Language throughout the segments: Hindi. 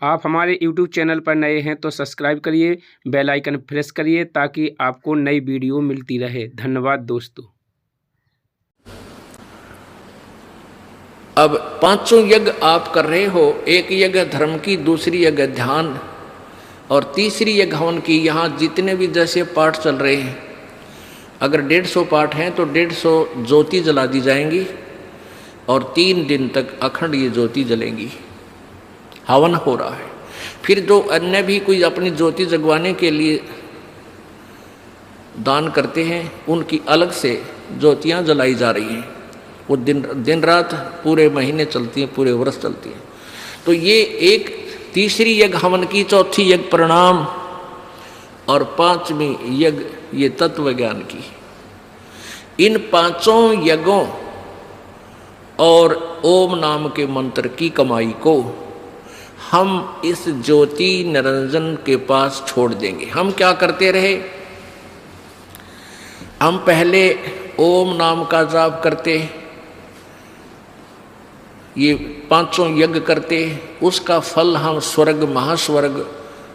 आप हमारे YouTube चैनल पर नए हैं तो सब्सक्राइब करिए, बेल आइकन प्रेस करिए ताकि आपको नई वीडियो मिलती रहे। धन्यवाद दोस्तों। अब पांचों यज्ञ आप कर रहे हो, एक यज्ञ धर्म की, दूसरी यज्ञ ध्यान और तीसरी यज्ञ हवन की। यहाँ जितने भी जैसे पाठ चल रहे हैं, अगर 150 पाठ हैं तो 150 ज्योति जला दी जाएंगी और 3 दिन तक अखंड ये ज्योति जलेंगी। हवन हो रहा है। फिर जो अन्य भी कोई अपनी ज्योति जगवाने के लिए दान करते हैं, उनकी अलग से ज्योतियाँ जलाई जा रही हैं। वो दिन रात पूरे महीने चलती हैं, पूरे वर्ष चलती हैं। तो ये एक तीसरी यज्ञ हवन की, चौथी यज्ञ प्रणाम और पांचवी यज्ञ ये तत्व ज्ञान की। इन पांचों यज्ञों और ओम नाम के मंत्र की कमाई को हम इस ज्योति निरंजन के पास छोड़ देंगे। हम क्या करते रहे, हम पहले ओम नाम का जाप करते, ये पांचों यज्ञ करते, उसका फल हम स्वर्ग, महास्वर्ग,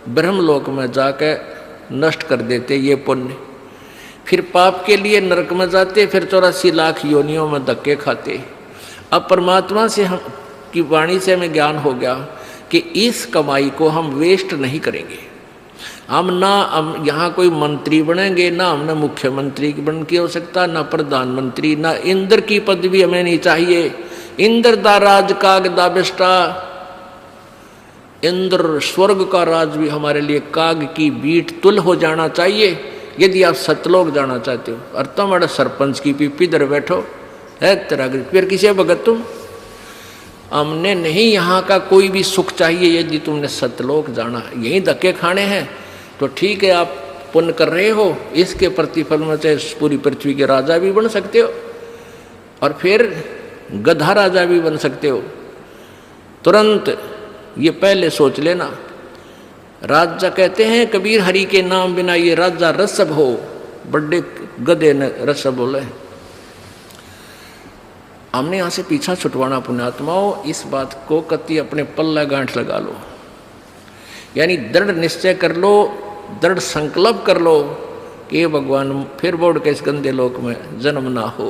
ब्रह्मलोक में जाकर नष्ट कर देते ये पुण्य। फिर पाप के लिए नरक में जाते, फिर 84 लाख योनियों में धक्के खाते। अब परमात्मा से हम की वाणी से हमें ज्ञान हो गया कि इस कमाई को हम वेस्ट नहीं करेंगे। हम यहाँ कोई मंत्री बनेंगे, ना हमने मुख्यमंत्री बन के हो सकता, ना प्रधानमंत्री, ना इंद्र की पदवी हमें नहीं चाहिए। इंद्र दा राज काग दा बिष्टा, इंद्र स्वर्ग का राज भी हमारे लिए काग की बीट तुल हो जाना चाहिए। यदि आप सतलोक जाना चाहते हो, और तुम्हारे सरपंच की पीपी इधर बैठो है तेरा, फिर किसे भगत तुम? हमने नहीं यहाँ का कोई भी सुख चाहिए। यदि तुमने सतलोक जाना है, यही धक्के खाने हैं, तो ठीक है, आप पुण्य कर रहे हो, इसके प्रतिफल में चाहे पूरी पृथ्वी के राजा भी बन सकते हो और फिर गधा राजा भी बन सकते हो। तुरंत ये पहले सोच लेना। राजा कहते हैं कबीर, हरि के नाम बिना ये राजा रसब हो। बड़े गधे ने रसब बोले। हमने यहाँ से पीछा छुटवाना पुण्यात्माओं। इस बात को कति अपने पल्ला गांठ लगा लो, यानी दृढ़ निश्चय कर लो, दृढ़ संकल्प कर लो कि ये भगवान फिर बोर्ड के इस गंदे लोक में जन्म ना हो।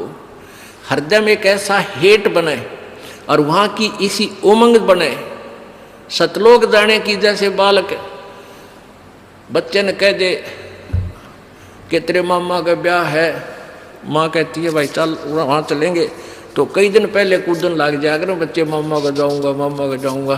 हृदय में एक ऐसा हेट बने और वहाँ की इसी उमंग बने। सतलोक जाने की, जैसे बालक बच्चे ने कह दे कि तेरे मामा का ब्याह है, माँ कहती है भाई चल वहाँ चलेंगे, तो कई दिन पहले कूदन लग जाया करो बच्चे, मामा का जाऊँगा, मामा का जाऊँगा।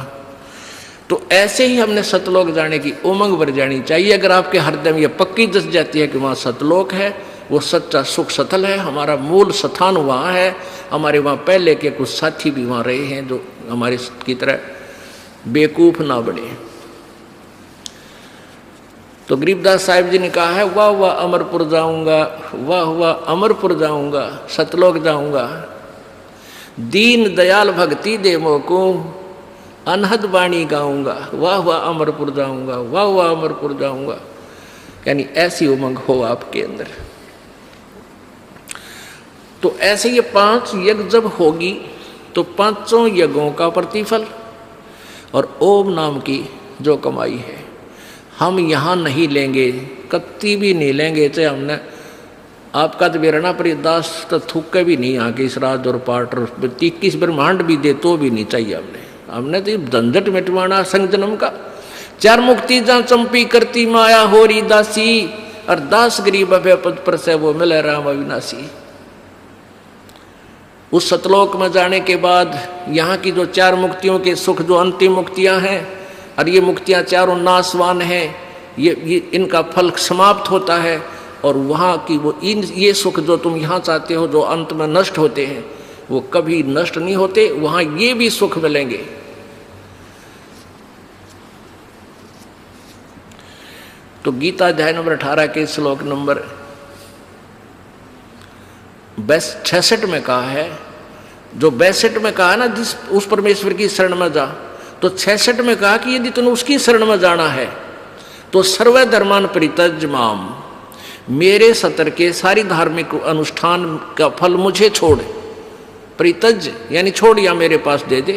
तो ऐसे ही हमने सतलोक जाने की उमंग भर जानी चाहिए। अगर आपके हृदय में ये पक्की दस जाती है कि वहाँ सतलोक है, वो सच्चा सुख सतल है, हमारा मूल स्थान वहाँ है, हमारे वहाँ पहले के कुछ साथी भी वहाँ रहे हैं जो हमारे की तरह बेवकूफ़ ना बने। तो गरीबदास साहिब जी ने कहा है, वाह वाह अमरपुर जाऊँगा, वाह वाह अमरपुर जाऊँगा, सतलोक जाऊँगा। दीन दयाल भक्ति दे मोको, अनहद वाणी गाऊंगा, वाह वाह अमरपुर जाऊंगा, वाह वाह अमरपुर जाऊंगा। यानी ऐसी उमंग हो आपके अंदर। तो ऐसे ये 5 यज्ञ जब होगी तो पांचों यज्ञों का प्रतिफल और ओम नाम की जो कमाई है हम यहाँ नहीं लेंगे, कत्ती भी नहीं लेंगे। चाहे हमने आपका तो बेरना पर दास तो थूके भी नहीं आके इस राज और पाठ 21 ब्रह्मांड भी दे तो भी नहीं चाहिए। हमने तो झंझट मिटवाना संग जन्म का। 4 मुक्ति जहाँ चंपी करती माया होरी दासी, और दास गरीब अभय पद पर से वो मिले राम अविनाशी। उस सतलोक में जाने के बाद यहाँ की जो 4 मुक्तियों के सुख, जो अंतिम मुक्तियाँ हैं, और ये मुक्तियाँ चारों नाशवान हैं, ये इनका फल समाप्त होता है। और वहाँ की वो ये सुख जो तुम यहाँ चाहते हो, जो अंत में नष्ट होते हैं, वो कभी नष्ट नहीं होते। वहाँ ये भी सुख मिलेंगे। तो गीता अध्याय नंबर 18 के श्लोक नंबर 66 में कहा है, जो 62 में कहा ना जिस उस परमेश्वर की शरण में जा, तो 66 में कहा कि यदि तुम उसकी शरण में जाना है तो सर्व धर्मान परित्यज्य माम, मेरे सतर के सारी धार्मिक अनुष्ठान का फल मुझे छोड़। परित्यज्य यानी छोड़, या मेरे पास दे दे।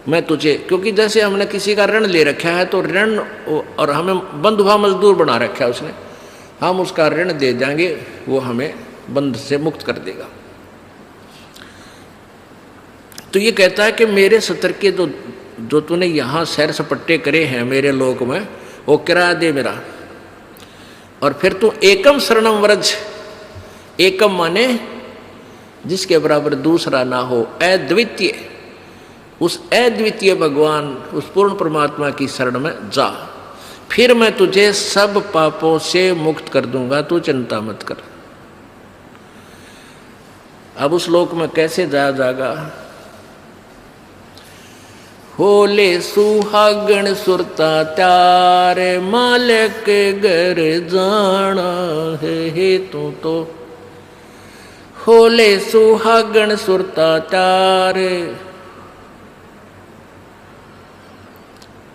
मैं तुझे, क्योंकि जैसे हमने किसी का ऋण ले रखा है तो ऋण, और हमें बंधुआ मजदूर बना रखा है उसने, हम उसका ऋण दे देंगे, वो हमें बंध से मुक्त कर देगा। तो ये कहता है कि मेरे सतर के जो तूने यहाँ सैर सपट्टे करे हैं मेरे लोक में, वो किराया दे मेरा, और फिर तू एकम शरणम व्रज, एकम माने जिसके बराबर दूसरा ना हो, अद्वितीय, उस अद्वितीय भगवान, उस पूर्ण परमात्मा की शरण में जा, फिर मैं तुझे सब पापों से मुक्त कर दूंगा, तू चिंता मत कर। अब उस लोक में कैसे जाया जाएगा? होले सुहागण सुरता त्यारे, मालिक घर जाना है तू तो। होले सुहागण सुरता त्यारे,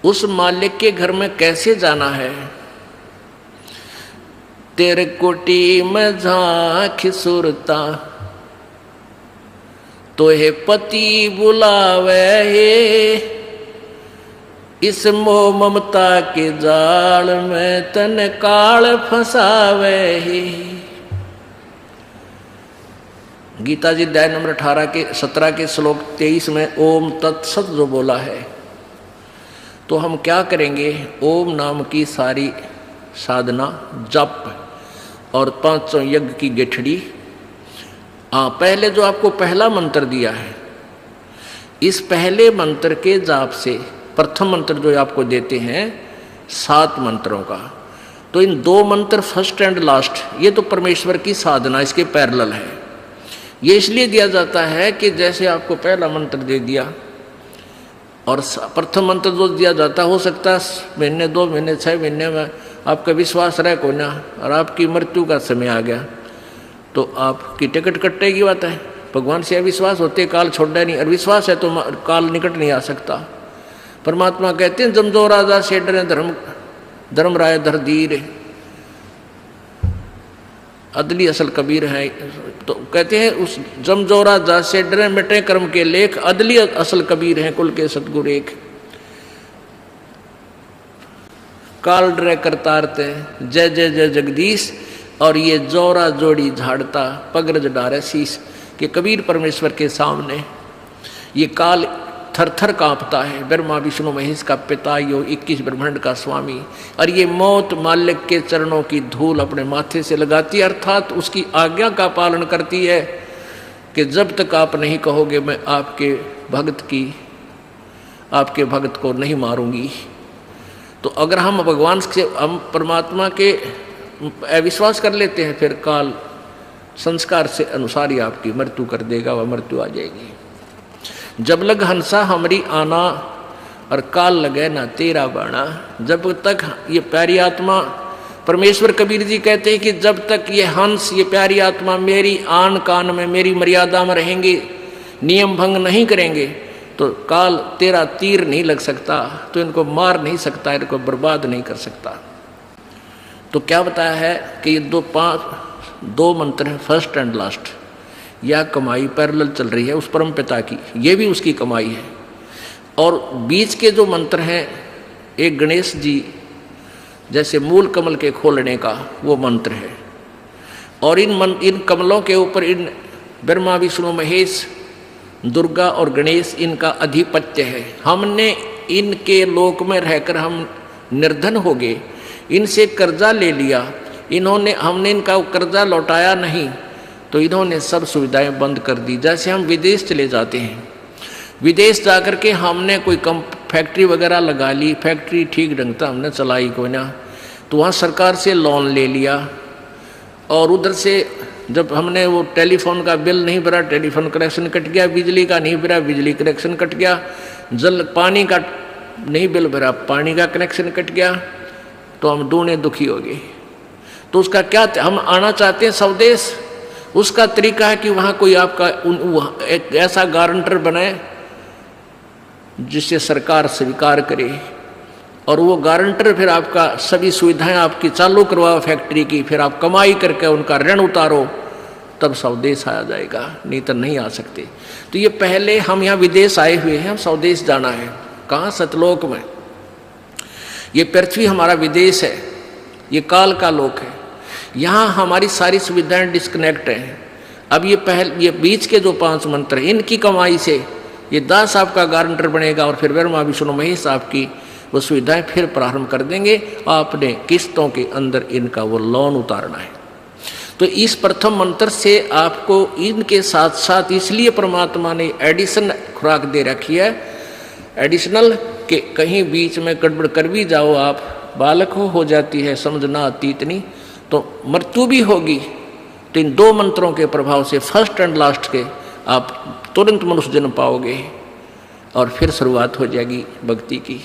उस मालिक के घर में कैसे जाना है? तेरे कोटी में झांक सुरता, तो हे पति बुलावे हे, इस मोह ममता के जाल में तन काल फंसावे हे। गीता जी अध्याय नंबर 17 के श्लोक 23 में ओम तत्सत जो बोला है, तो हम क्या करेंगे? ओम नाम की सारी साधना, जप और 500 यज्ञ की गेठड़ी। पहले जो आपको पहला मंत्र दिया है, इस पहले मंत्र के जाप से, प्रथम मंत्र जो आपको देते हैं 7 मंत्रों का, तो इन 2 मंत्र फर्स्ट एंड लास्ट, ये तो परमेश्वर की साधना इसके पैरेलल है। ये इसलिए दिया जाता है कि जैसे आपको पहला मंत्र दे दिया और प्रथम मंत्र जो दिया जाता, हो सकता है महीने 2 महीने 6 महीने में आपका विश्वास रहे को ना, और आपकी मृत्यु का समय आ गया तो आपकी टिकट कटने की बात है। भगवान से अविश्वास होते काल छोड़ना नहीं, और विश्वास है तो काल निकट नहीं आ सकता। परमात्मा कहते हैं जमजो राजा से डरे धर्म राय धर धीर, अदली असल कबीर है। तो कहते हैं उस जमजो राजा से डरे मिटे कर्म के लेख, अदली असल कबीर है कुल के सतगुरु एक। काल डरे करतारते जय जय जय जगदीश, और ये जोरा जोड़ी झाड़ता पगरज डारे शीश, कि कबीर परमेश्वर के सामने ये काल थर थर कांपता है। ब्रह्मा विष्णु महेश का पिता, यो 21 ब्रह्मांड का स्वामी, और ये मौत मालिक के चरणों की धूल अपने माथे से लगाती है, अर्थात उसकी आज्ञा का पालन करती है कि जब तक आप नहीं कहोगे मैं आपके भक्त को नहीं मारूंगी। तो अगर हम भगवान से, हम परमात्मा के अविश्वास कर लेते हैं, फिर काल संस्कार से अनुसार ही आपकी मृत्यु कर देगा, वह मृत्यु आ जाएगी। जब लग हंसा हमारी आना, और काल लगे ना तेरा बाणा। जब तक ये प्यारी आत्मा, परमेश्वर कबीर जी कहते हैं कि जब तक ये हंस, ये प्यारी आत्मा मेरी आन कान में, मेरी मर्यादा में रहेंगे, नियम भंग नहीं करेंगे, तो काल तेरा तीर नहीं लग सकता, तो इनको मार नहीं सकता, इनको बर्बाद नहीं कर सकता। तो क्या बताया है कि ये 2 मंत्र हैं फर्स्ट एंड लास्ट। यह कमाई पैरेलल चल रही है उस परम पिता की, ये भी उसकी कमाई है। और बीच के जो मंत्र हैं, एक गणेश जी जैसे मूल कमल के खोलने का वो मंत्र है, और इन कमलों के ऊपर इन ब्रह्मा विष्णु महेश, दुर्गा और गणेश, इनका अधिपत्य है। हमने इनके लोक में रहकर हम निर्धन हो गए, इनसे कर्जा ले लिया, हमने इनका कर्जा लौटाया नहीं, तो इन्होंने सब सुविधाएं बंद कर दी। जैसे हम विदेश चले जाते हैं, विदेश जाकर के हमने कोई फैक्ट्री वगैरह लगा ली, फैक्ट्री ठीक ढंग से हमने चलाई को ना, तो वहाँ सरकार से लोन ले लिया, और उधर से जब हमने वो टेलीफोन का बिल नहीं भरा, टेलीफोन कनेक्शन कट गया, बिजली का नहीं भरा, बिजली कनेक्शन कट गया, पानी का नहीं बिल भरा, पानी का कनेक्शन कट गया, तो हम दूने दुखी हो गए। तो उसका क्या, हम आना चाहते हैं स्वदेश, उसका तरीका है कि वहाँ कोई आपका एक ऐसा गारंटर बनाए जिसे सरकार स्वीकार करे, और वो गारंटर फिर आपका सभी सुविधाएं आपकी चालू करवाओ फैक्ट्री की, फिर आप कमाई करके उनका ऋण उतारो, तब स्वदेश आया जाएगा, नहीं तो नहीं आ सकते। तो ये पहले हम यहाँ विदेश आए हुए हैं, हम स्वदेश जाना है। कहाँ? सतलोक में। ये पृथ्वी हमारा विदेश है, ये काल का लोक है। यहाँ हमारी सारी सुविधाएं डिस्कनेक्ट हैं। अब ये बीच के जो 5 मंत्र हैं, इनकी कमाई से ये दास आपका गारंटर बनेगा और फिर ब्रह्मा विष्णु महेश आपकी वो सुविधाएं फिर प्रारंभ कर देंगे। आपने किस्तों के अंदर इनका वो लोन उतारना है। तो इस प्रथम मंत्र से आपको इनके साथ साथ इसलिए परमात्मा ने एडिशन खुराक दे रखी है, एडिशनल, कि कहीं बीच में गड़बड़ कर भी जाओ, आप बालक हो जाती है, समझना आती इतनी, तो मृत्यु भी होगी। तो इन 2 मंत्रों के प्रभाव से फर्स्ट एंड लास्ट के आप तुरंत मनुष्य जन्म पाओगे और फिर शुरुआत हो जाएगी भक्ति की।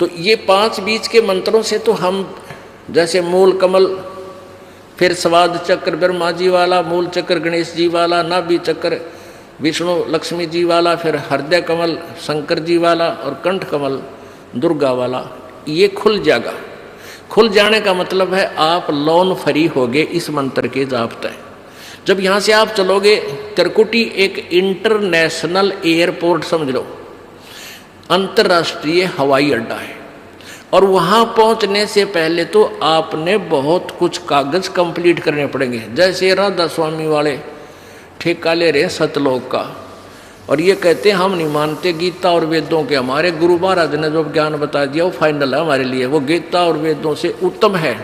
तो ये 5 बीच के मंत्रों से तो हम जैसे मूल कमल, फिर स्वाद चक्र ब्रह्मा जी वाला, मूल चक्र गणेश जी वाला, नाभि चक्र विष्णु लक्ष्मी जी वाला, फिर हृदय कमल शंकर जी वाला और कंठ कमल दुर्गा वाला, ये खुल जाएगा। खुल जाने का मतलब है आप लोन फ्री होगे इस मंत्र के जाप तय। जब यहाँ से आप चलोगे, त्रिकुटी एक इंटरनेशनल एयरपोर्ट समझ लो, अंतर्राष्ट्रीय हवाई अड्डा है। और वहाँ पहुँचने से पहले तो आपने बहुत कुछ कागज कंप्लीट करने पड़ेंगे। जैसे राधा स्वामी वाले ठेका ले रहे सतलोक का, और ये कहते हैं हम नहीं मानते गीता और वेदों के, हमारे गुरु महाराज ने जो ज्ञान बता दिया वो फाइनल है हमारे लिए, वो गीता और वेदों से उत्तम है।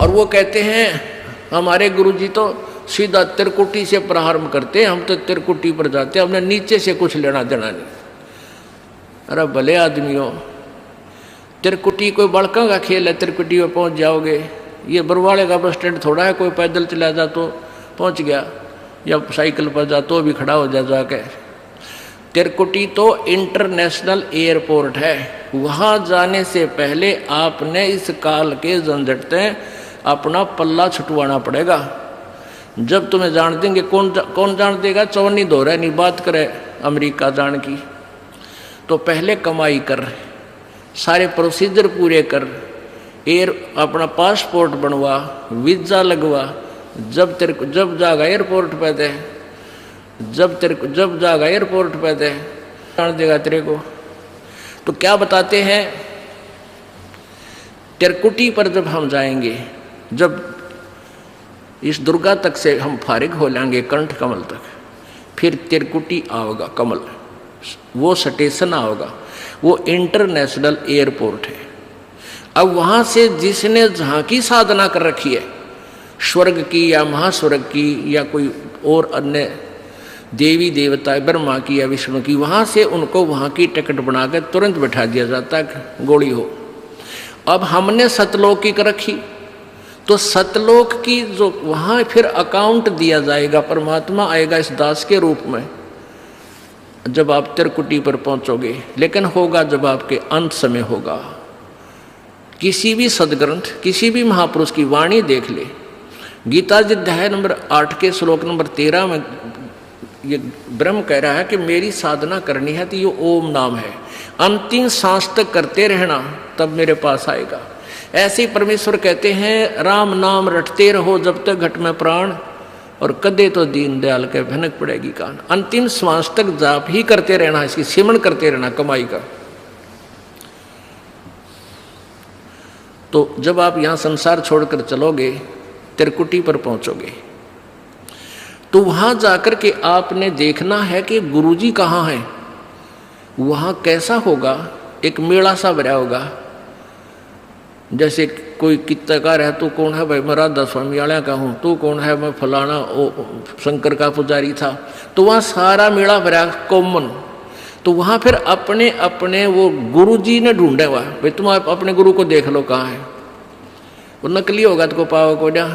और वो कहते हैं हमारे गुरु जी तो सीधा त्रिकुटी से प्रारंभ करते हैं, हम तो त्रिकुटी पर जाते हैं, हमने नीचे से कुछ लेना देना नहीं। अरे भले आदमियों, त्रिकुटी कोई बड़का का खेल है, त्रिकुटी में पहुंच जाओगे। ये बरवाड़े का बस स्टैंड थोड़ा है, कोई पैदल चला जा तो पहुंच गया, या साइकिल पर जा तो भी खड़ा हो जा जाके। त्रिकुटी तो इंटरनेशनल एयरपोर्ट है, वहाँ जाने से पहले आपने इस काल के झंझट से अपना पल्ला छुटवाना पड़ेगा। जब तुम्हें जान देंगे, कौन जान देगा? चौनी दो रहा नहीं बात करे अमेरिका जान की। तो पहले कमाई कर, सारे प्रोसीजर पूरे कर, अपना पासपोर्ट बनवा, वीज़ा लगवा। जब जाएगा एयरपोर्ट पे दे, जब जाएगा एयरपोर्ट पे दे, जान देगा तेरे को। तो क्या बताते हैं, त्रिकुटी पर जब हम जाएंगे, जब इस दुर्गा तक से हम फारिग हो लेंगे कंठ कमल तक, फिर त्रिकुटी आओगा कमल, वो स्टेशन आओगा, वो इंटरनेशनल एयरपोर्ट है। अब वहाँ से जिसने जहाँ की साधना कर रखी है, स्वर्ग की या महास्वर्ग की या कोई और अन्य देवी देवता ब्रह्मा की या विष्णु की, वहाँ से उनको वहाँ की टिकट बनाकर तुरंत बैठा दिया जाता है, गोली हो। अब हमने सतलोक की कर रखी, तो सतलोक की जो वहाँ फिर अकाउंट दिया जाएगा, परमात्मा आएगा इस दास के रूप में जब आप त्रिकुटी पर पहुँचोगे। लेकिन होगा जब आपके अंत समय होगा। किसी भी सदग्रंथ, किसी भी महापुरुष की वाणी देख ले, गीता जी अध्याय नंबर 8 के श्लोक नंबर 13 में ये ब्रह्म कह रहा है कि मेरी साधना करनी है तो ये ओम नाम है, अंतिम सांस तक करते रहना तब मेरे पास आएगा। ऐसे ही परमेश्वर कहते हैं राम नाम रटते रहो जब तक घट में प्राण, और कदे तो दीन दयाल के भनक पड़ेगी कान। अंतिम श्वास तक जाप ही करते रहना, इसकी सिमरण करते रहना कमाई का। तो जब आप यहाँ संसार छोड़कर चलोगे, त्रिकुटी पर पहुँचोगे, तो वहाँ जाकर के आपने देखना है कि गुरुजी कहाँ हैं। वहाँ कैसा होगा, एक मेला सा भरा होगा। जैसे कोई कित्तकार है, तू कौन है भाई? मैं राधा स्वामी वाला का हूँ। तू कौन है? मैं फलाना शंकर का पुजारी था। तो वहाँ सारा मेला भरा कॉमन। तो वहाँ फिर अपने अपने वो गुरुजी ने ढूंढे हुआ भाई, तुम अपने गुरु को देख लो कहाँ है। वो नकली होगा तो को पाओ को जा,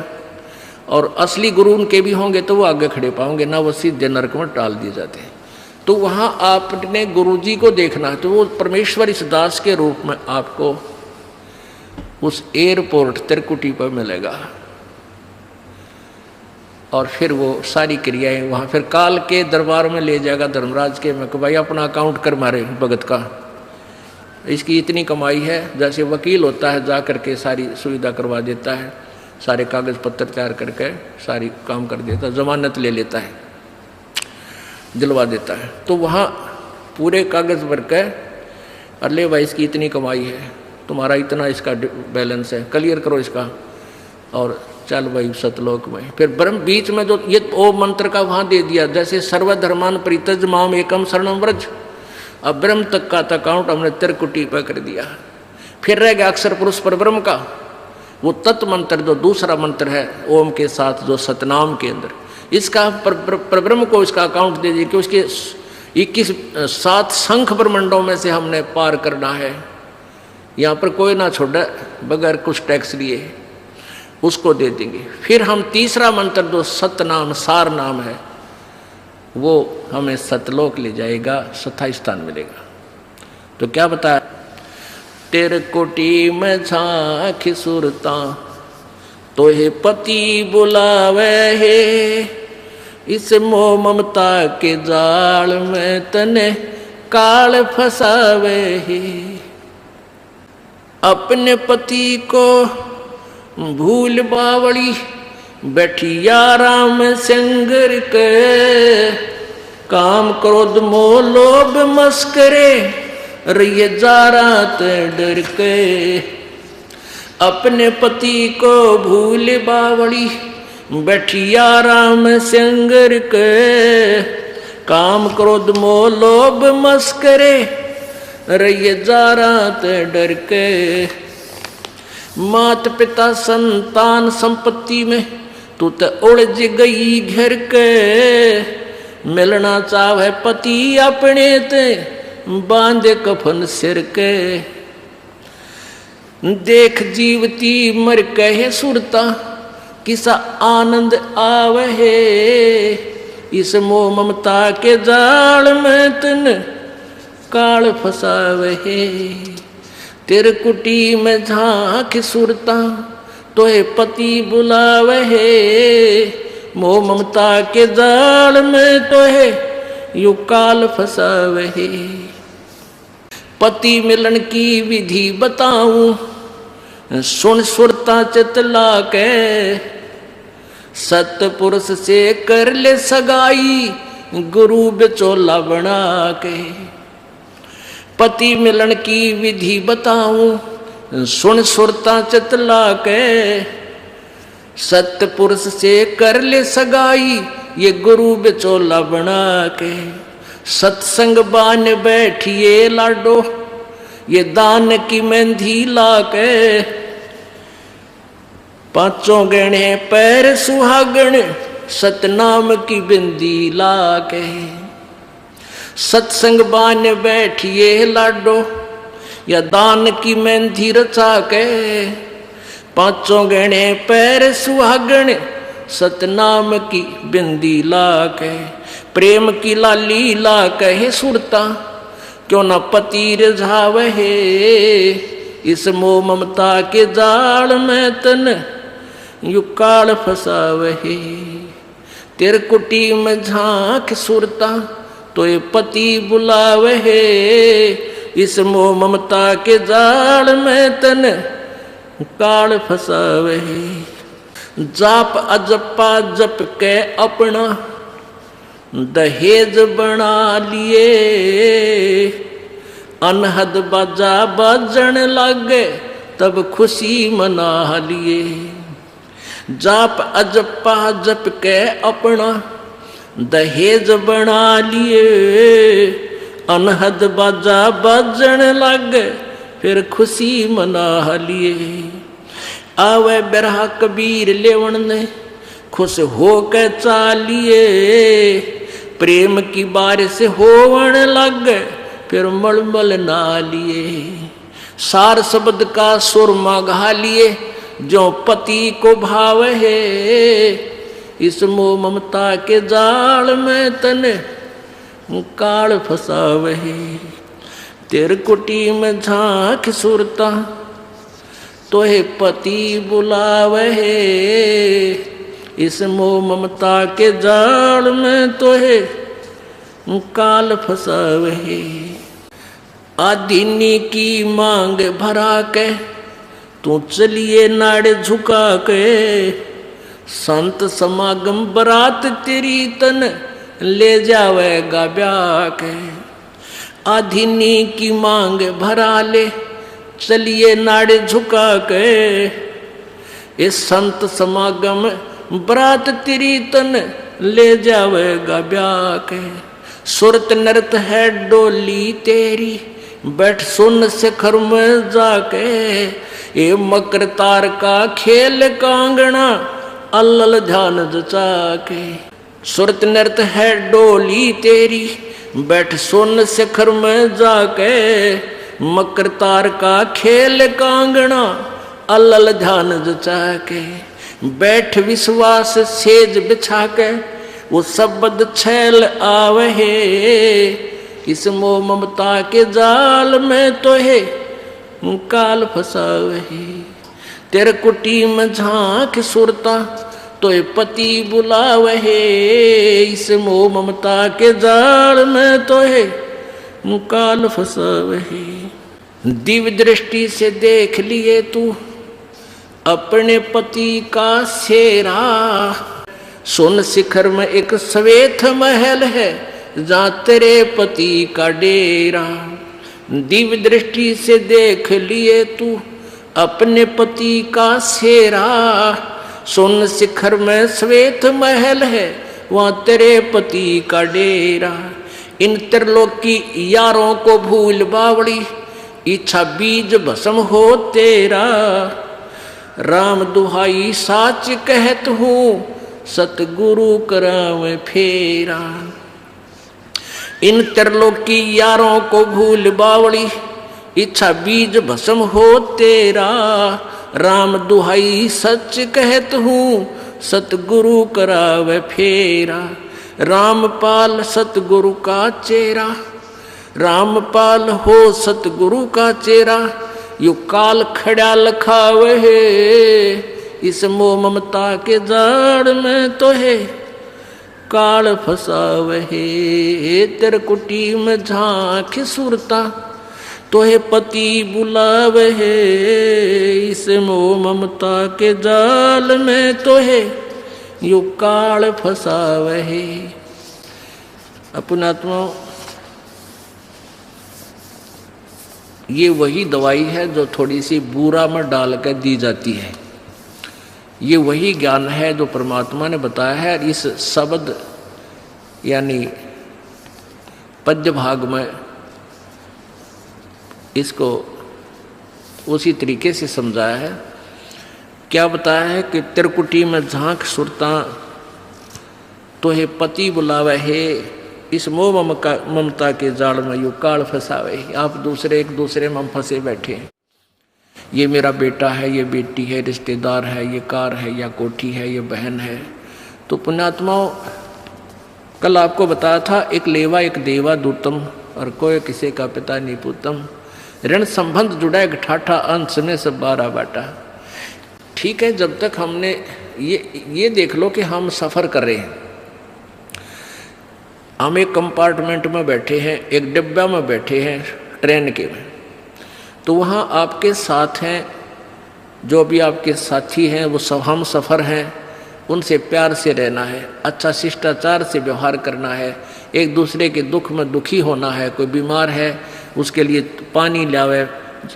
और असली गुरु उनके भी होंगे तो वो आगे खड़े पाओगे ना, वो सीधे नरक में टाल दिए जाते हैं। तो वहाँ आपने गुरुजी को देखना है, तो वो परमेश्वर इस दास के रूप में आपको उस एयरपोर्ट त्रिकुटी पर मिलेगा। और फिर वो सारी क्रियाएं वहाँ फिर काल के दरबार में ले जाएगा, धर्मराज के में, भाई अपना अकाउंट कर मारे भगत का, इसकी इतनी कमाई है। जैसे वकील होता है, जा करके सारी सुविधा करवा देता है, सारे कागज पत्र तैयार करके सारी काम कर देता, जमानत ले लेता है, दिलवा देता है। तो वहाँ पूरे कागज भर के, अरे भाई इसकी इतनी कमाई है, तुम्हारा इतना इसका बैलेंस है, क्लियर करो इसका, और चल भाई सतलोक में। फिर ब्रह्म बीच में जो ये ओ मंत्र का वहाँ दे दिया, जैसे सर्वधर्मान परित्यज माम एकम शरणम व्रज। अब ब्रह्म तक का अकाउंट हमने त्रिकुटी पर कर दिया। फिर रह गया अक्षर पुरुष पर ब्रह्म का, वो तत्व मंत्र जो दूसरा मंत्र है ओम के साथ जो सतनाम के अंदर, इसका पर ब्रह्म को इसका अकाउंट दे दिया कि उसके 7 शंख ब्रह्मंडों में से हमने पार करना है, यहाँ पर कोई ना छोड़े बगैर कुछ टैक्स लिए, उसको दे देंगे। फिर हम तीसरा मंत्र जो सतनाम सार नाम है, वो हमें सतलोक ले जाएगा, स्थायी स्थान मिलेगा। तो क्या बताया, तेरे कोटि में झांकी सुरता तोहे पति बुलावे है, इस मोह ममता के जाल में तने काल फसावे है। अपने पति को भूल बावड़ी बैठी आराम संगर के, काम क्रोध मोह लोभ मस्करे रहिए जा रात डर के। अपने पति को भूल बावड़ी बैठी आराम संगर के, काम क्रोध मोह लोभ मस्करे रहिए जा रात डर के। मात पिता संतान संपत्ति में तू तो उलझ गई घर के, मिलना चाहे पति अपने ते बांधे कफन सिर के। देख जीवती मर कहे सुरता किसा आनंद आवे, इस मोह ममता के जाल में तन काल फसावे। तेरे कुटी में झांक सुरता तोहे पति बुलावे, मोह ममता के जाल में तोहे यू काल फसावे। पति मिलन की विधि बताऊं सुन सुरता चितला के, सतपुरुष से कर ले सगाई गुरु बिचौला बना के। पति मिलन की विधि बताऊं सुन सुरता चितला के, सतपुरुष से कर ले सगाई ये गुरु बिचौला बना के। सत्संग बान बैठिए लाडो ये दान की मेहंदी ला के, पांचों गहने पैर सुहागण सतनाम की बिंदी ला के। सत्संग बान बैठिए लाडो या दान की मेहंदी रचा के, पांचों गहने पैर सुहागण सतनाम की बिंदी ला के। प्रेम की लाली ला कहे सुरता क्यों न पति रिझावे, इस मोह ममता के जाल में तन यू काल फसावे। तेरे कुटी में झांक सुरता तो ये पति बुलावे, इस मोह ममता के जाल में तन काल फसावे। जाप अजपा जप के अपना दहेज बना लिए, अनहद बाजा बाजन लागे तब खुशी मना लिए। जाप अजपा जप के अपना दहेज बना लिए, अनहद बाजा बाजन लागे फिर खुशी मना लिए। आवे बिरहा कबीर लेवन ने खुश हो के चालिए, प्रेम की बारिश होवन लग फिर मलमल ना लिए। सार शब्द का सुरमा गा लिए जो पति को भाव है, इस मोह ममता के जाल में तने काल फसावे। तेरे कुटी में झांक सुरता तोहे पति बुलावे, इस मोह ममता के जाल में तोहे काल फसावे। आदीनी की मांग भरा के तू चलिए नाड़े झुका के, संत समागम बरात तेरी तन ले जावेगा ब्याह के। आधीनी की मांग भरा ले, चलिए नाड़े झुका के, ये संत समागम बरात तेरी तन ले जावेगा ब्याह के। सुरत नृत है डोली तेरी, बैठ सुन शिखर में जाके, ये मकर तार का खेल कांगना अल्लल ध्यान जचा के। सुरत नृत है डोली तेरी, बैठ सुन शिखर में जाके, मकर तार का खेल कांगना अल्लल ध्यान जचा के। बैठ विश्वास सेज बिछा के, वो शब्द छैल आवहे, इस मोह ममता के जाल में तो है काल फसावहे। तेरे कुटी में झांक सुरता तो पति बुलावहे, इस मोह ममता के जाल में तो है काल फसावहे। दिव्य दृष्टि से देख लिए तू अपने पति का सेरा, सुन शिखर में एक श्वेत महल है, जहाँ तेरे पति का डेरा। दिव्य दृष्टि से देख लिए तू अपने पति का सेरा, सुन शिखर में श्वेत महल है, वहाँ तेरे पति का डेरा। इन त्रिलोकी यारों को भूल बावड़ी, इच्छा बीज भस्म हो तेरा। राम दुहाई साच कहत हूँ, सतगुरु करावे फेरा। इन त्रिलोकी यारों को भूल बावड़ी, इच्छा बीज भस्म हो तेरा। राम दुहाई सच कहत हूँ, सतगुरु करावे फेरा। रामपाल सतगुरु का चेरा, रामपाल हो सतगुरु का चेरा। यू काल खड़ा लखावे है, इस मोह ममता के जाड़ में तो है काल फसावे है। तेरे कुटी में झांक सुरता तो है पति बुलावे है, इस मोह ममता के जाल में तो है यू काल फसावे है। अपनात्मा, ये वही दवाई है जो थोड़ी सी बूरा में डाल कर दी जाती है। ये वही ज्ञान है जो परमात्मा ने बताया है। इस शब्द यानी पद्य भाग में इसको उसी तरीके से समझाया है। क्या बताया है कि त्रिकुटी में झांक सुरता तो है पति बुलावे है, इस मोह ममता के जाल में यू काल फंसावे। आप एक दूसरे में फंसे बैठे हैं। ये मेरा बेटा है, ये बेटी है, रिश्तेदार है, ये कार है या कोठी है, ये बहन है। तो पुण्यात्माओं, कल आपको बताया था एक लेवा एक देवा दूतम, और कोई किसी का पिता नहीं पूतम। ऋण संबंध जुड़ा एक ठाठा, अंश में सब 12 बाटा। ठीक है, जब तक हमने ये देख लो कि हम सफ़र कर रहे हैं, हम एक कंपार्टमेंट में बैठे हैं, एक डिब्बा में बैठे हैं ट्रेन के में, तो वहाँ आपके साथ हैं जो भी आपके साथी हैं, वो सब हम सफ़र हैं। उनसे प्यार से रहना है, अच्छा शिष्टाचार से व्यवहार करना है, एक दूसरे के दुख में दुखी होना है। कोई बीमार है उसके लिए पानी लावे,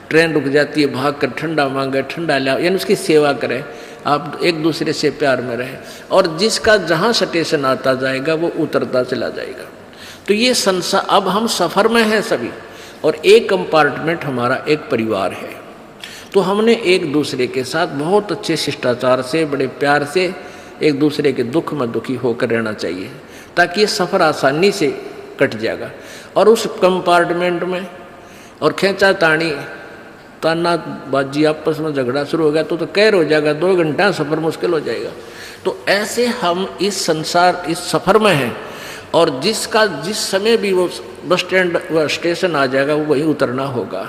ट्रेन रुक जाती है भाग कर ठंडा मांगे, ठंडा लावे, यानी उसकी सेवा करें। आप एक दूसरे से प्यार में रहें, और जिसका जहाँ स्टेशन आता जाएगा वो उतरता चला जाएगा। तो ये संसार, अब हम सफ़र में हैं सभी, और एक कंपार्टमेंट हमारा एक परिवार है। तो हमने एक दूसरे के साथ बहुत अच्छे शिष्टाचार से, बड़े प्यार से एक दूसरे के दुख में दुखी होकर रहना चाहिए, ताकि ये सफ़र आसानी से कट जाएगा। और उस कंपार्टमेंट में और खींचा तानी ताना बाजी आपस में झगड़ा शुरू हो गया तो कहर हो जाएगा, 2 घंटा सफ़र मुश्किल हो जाएगा। तो ऐसे हम इस संसार, इस सफ़र में हैं, और जिसका जिस समय भी वो बस स्टैंड व स्टेशन आ जाएगा वो वही उतरना होगा,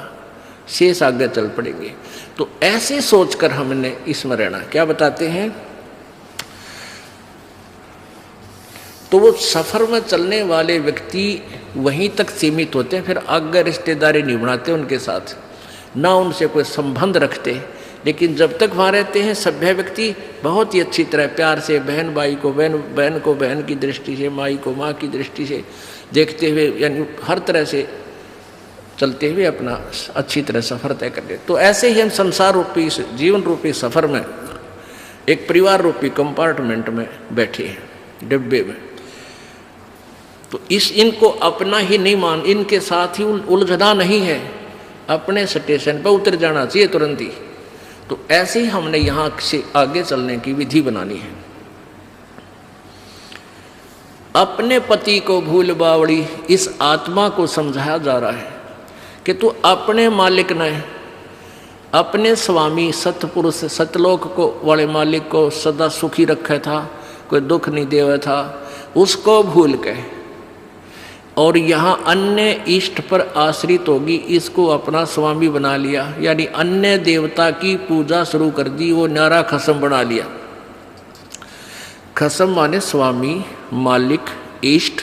शेष आगे चल पड़ेंगे। तो ऐसे सोचकर हमने इसमें रहना। क्या बताते हैं, तो वो सफ़र में चलने वाले व्यक्ति वहीं तक सीमित होते हैं, फिर आगे रिश्तेदारी नहीं बनाते उनके साथ, ना उनसे कोई संबंध रखते, लेकिन जब तक वहाँ रहते हैं सभ्य व्यक्ति बहुत ही अच्छी तरह प्यार से बहन भाई को बहन को बहन की दृष्टि से, माई को माँ की दृष्टि से देखते हुए, यानी हर तरह से चलते हुए अपना अच्छी तरह सफ़र तय कर ले। तो ऐसे ही हम संसार रूपी जीवन रूपी सफ़र में एक परिवार रूपी कंपार्टमेंट में बैठे हैं, डिब्बे में। तो इनको अपना ही नहीं मान, इनके साथ ही उलझना नहीं है, अपने स्टेशन पर उतर जाना चाहिए तुरंत ही। तो ऐसे ही हमने यहाँ से आगे चलने की विधि बनानी है। अपने पति को भूल बावड़ी, इस आत्मा को समझाया जा रहा है कि तू अपने मालिक ने, अपने स्वामी सतपुरुष सतलोक को वाले मालिक को सदा सुखी रखा था, कोई दुख नहीं देवा था, उसको भूल के और यहाँ अन्य इष्ट पर आश्रित होगी, इसको अपना स्वामी बना लिया, यानी अन्य देवता की पूजा शुरू कर दी, वो न्यारा खसम बना लिया। खसम माने स्वामी, मालिक, इष्ट,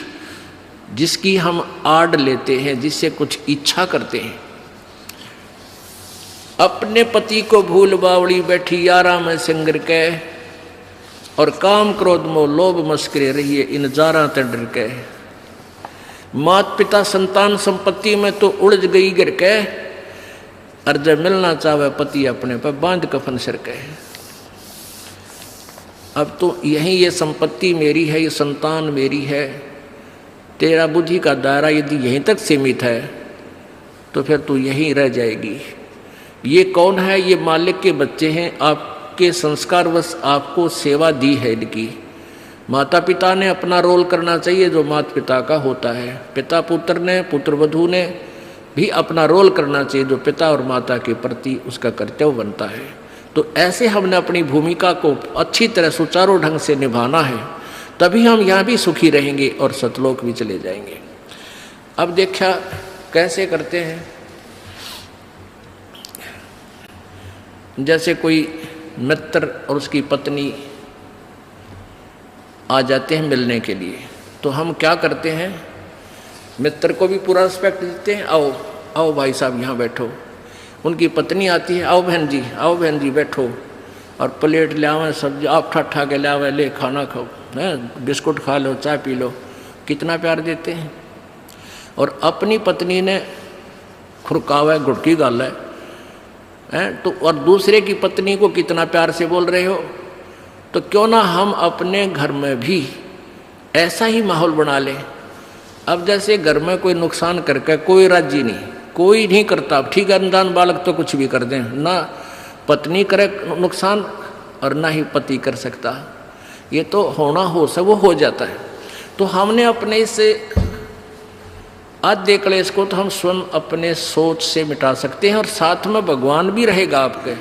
जिसकी हम आड़ लेते हैं, जिससे कुछ इच्छा करते हैं। अपने पति को भूल बावड़ी बैठी यारा में सिंगर के, और काम क्रोध मोह लोभ मस्करे रहिए इन जारा तंडर के। मात पिता संतान संपत्ति में तो उलझ गई गिर के, और जब मिलना चाहे पति अपने पर बांध कफन सिर के। अब तो यही ये संपत्ति मेरी है, ये संतान मेरी है, तेरा बुद्धि का दायरा यदि यहीं तक सीमित है तो फिर तू यहीं रह जाएगी। ये कौन है? ये मालिक के बच्चे हैं, आपके संस्कारवश आपको सेवा दी है इनकी। माता पिता ने अपना रोल करना चाहिए जो माता पिता का होता है, पिता पुत्र ने, पुत्र वधू ने भी अपना रोल करना चाहिए जो पिता और माता के प्रति उसका कर्तव्य बनता है। तो ऐसे हमने अपनी भूमिका को अच्छी तरह सुचारू ढंग से निभाना है, तभी हम यहाँ भी सुखी रहेंगे और सतलोक भी चले जाएंगे। अब देखा कैसे करते हैं, जैसे कोई मित्र और उसकी पत्नी आ जाते हैं मिलने के लिए, तो हम क्या करते हैं, मित्र को भी पूरा रिस्पेक्ट देते हैं, आओ आओ भाई साहब यहाँ बैठो। उनकी पत्नी आती है, आओ बहन जी बैठो, और प्लेट ले आवे, सब्जी आप ठा के ले आवे, ले खाना खाओ, है बिस्कुट खा लो, चाय पी लो, कितना प्यार देते हैं। और अपनी पत्नी ने खुरकावा घुटकी गाल है तो, और दूसरे की पत्नी को कितना प्यार से बोल रहे हो। तो क्यों ना हम अपने घर में भी ऐसा ही माहौल बना लें। अब जैसे घर में कोई नुकसान करके कोई राजी नहीं, कोई नहीं करता, ठीक है, अनजान बालक तो कुछ भी कर दें, ना पत्नी करे नुकसान और ना ही पति कर सकता, ये तो होना हो सब वो हो जाता है। तो हमने अपने इस आद्य क्लेश को तो हम स्वयं अपने सोच से मिटा सकते हैं, और साथ में भगवान भी रहेगा आपके।